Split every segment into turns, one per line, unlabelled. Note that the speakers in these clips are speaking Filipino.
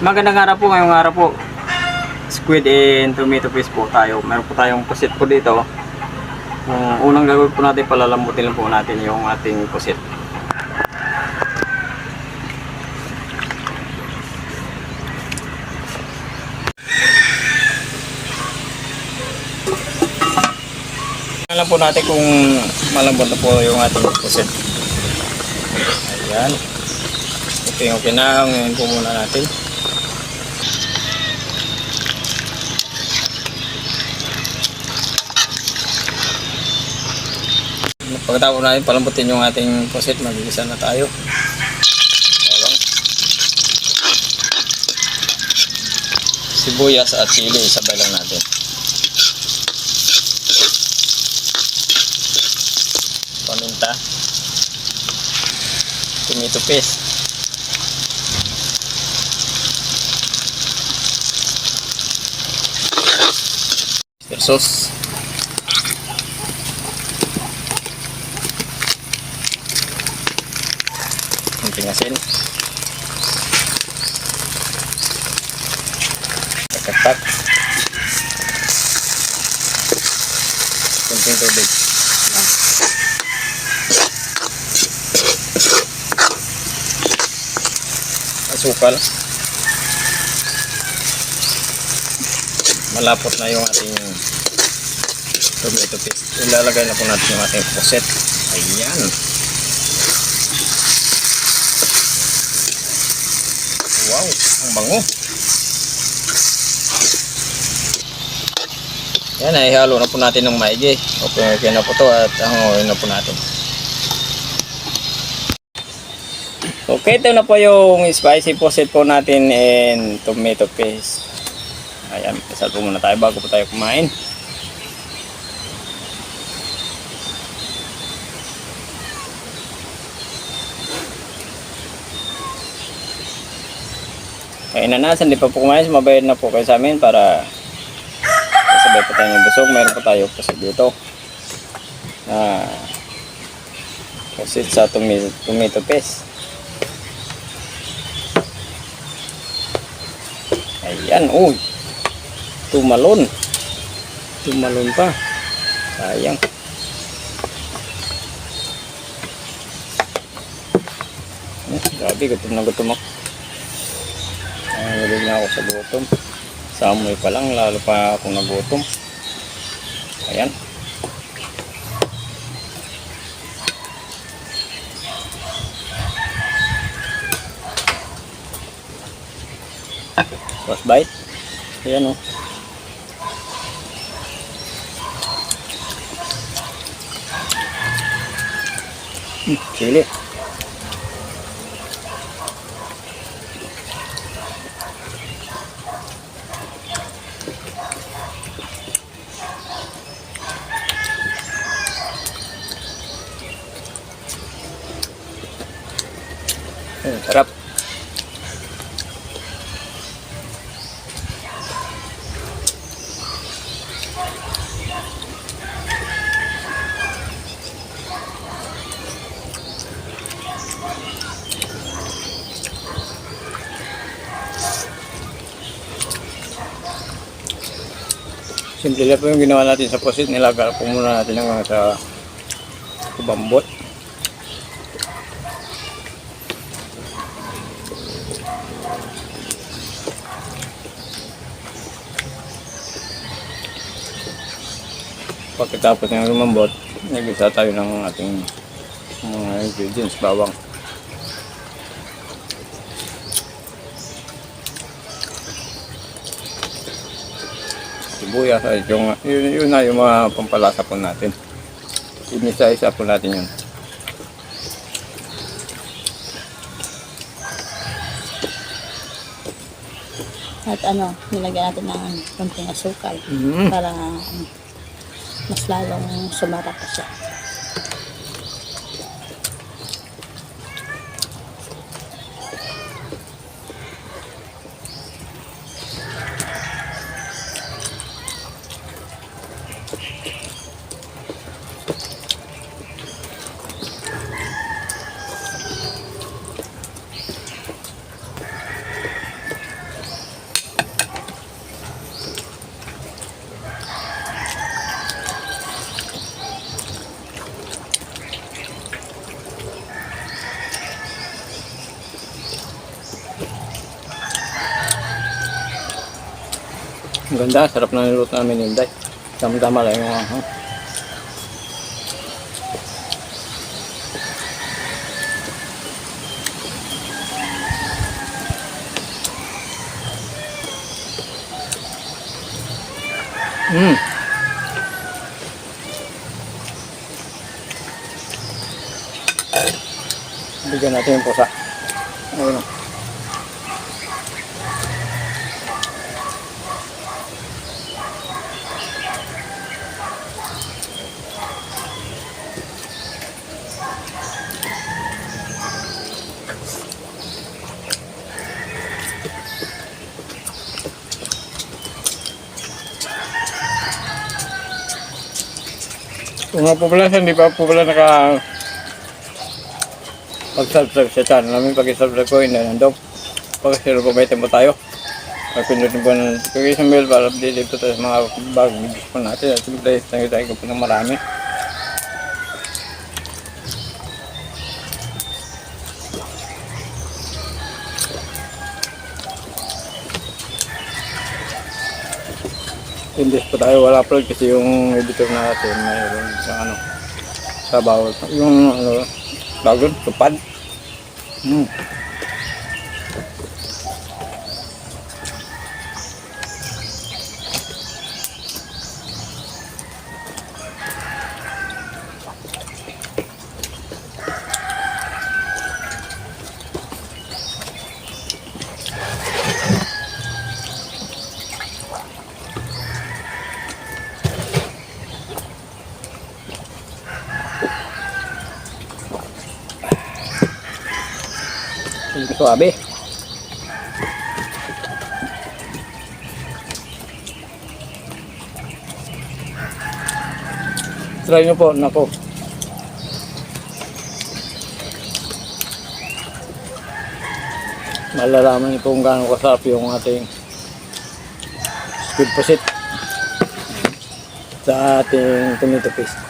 Magandang araw po, ngayong araw po. Squid and tomato paste po tayo. Meron po tayong pusit po dito. Unang gagawin po natin, palalambutin lang po natin yung ating pusit. Alam po natin kung malambot na po yung ating pusit. Ayan. Okay na. Ngayon po muna natin. Pagkatapos natin palambutin yung ating pusit, mag-igisa na tayo. Bawang, sibuyas at sili, isabay lang natin. Paminta, tomato paste, oyster sauce, konting asin, kakak, konting tubig. Asukal. Malapot na yung ating tomato paste. Ilalagay na po natin yung ating puset. Ayan. Wow, ang bango. Yan, ay halo na po natin ng maigi. Okay na po to at hanguin na po natin. Okay, ito na po yung spicy pusit po natin and tomato paste. Ayan, kasal po muna tayo bago po tayo kumain. Kainan na, hindi pa po kumain, mabayad na po kayo sa amin para sabay po tayo mabusog. Meron po tayo pusit dito. Pusit sa tomato paste. Ayan, uy. Tumalon pa. Sayang. Grabe, gutom na gutom ako. Nagulig na ako sa gutom. Sa amoy pa lang, lalo pa akong nagutom. Ayan. First bite. Ayan o. Sili. Sarap. Simple lang po yung ginawa natin sa pusit. Nilagal po muna natin hanggang sa kubambot. Pagkatapos ng lumambot, nagisa tayo ng ating mga ingredients, bawang. Sibuyas, yun na yung mga pampalasa po natin. Inisa-isa po natin yun.
At nilagyan natin ng konting asukal para mas lalong sumarap siya.
Ang ganda, sarap na niluto namin yung day. Tama-tama lang yung Bigyan natin yung pusa. Ayun. Kung nga po pala, hindi pa po pala pag-subscribe sa channel namin, pag-subscribe ko, hindi nandong. Pag-share po, baitin po tayo. Pag-pinutin po ng notification bell para update po tayo sa mga bagong videos po natin. At siyempre, tayo ko po ng marami. Hindi po tayo wala upload kasi yung editor natin mayroon sa sa bawal yung bago tupad. Hindi ko abe. Try nyo po, nako. Malalaman nyo kung gaano kasarap yung ating squid pusit sa ating tomato paste.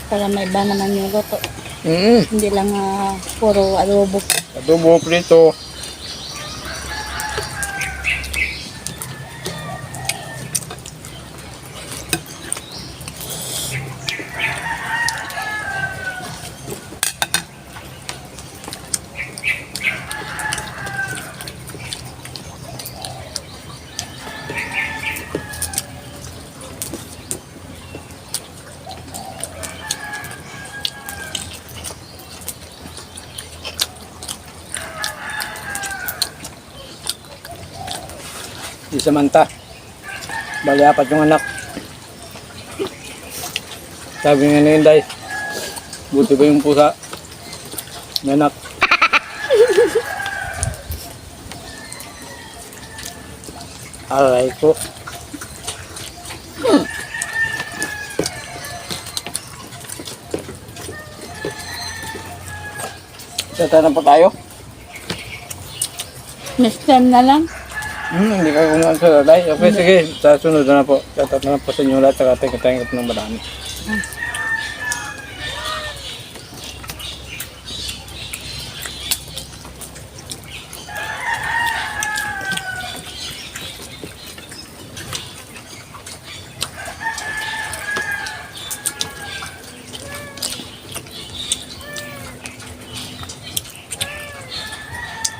Para may iba naman yung luto. Hindi lang puro adobo.
Adobo, prito. Di Samantha. Bali, 4 yung anak. Sabi nga na yun, Day. Buti ba yung pusa? May anak. Aray ko. Tata na po tayo.
Next time na lang.
Hindi ka kumain sa tatay. Okay, sige. Sa sunod na po. Tatat na po sa inyo lahat. Saka tayo ng marami.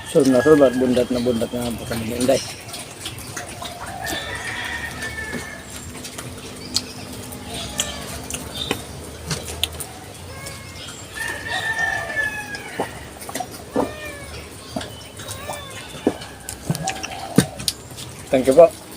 Solve at bundat na po kami ng Inday. Thank you po.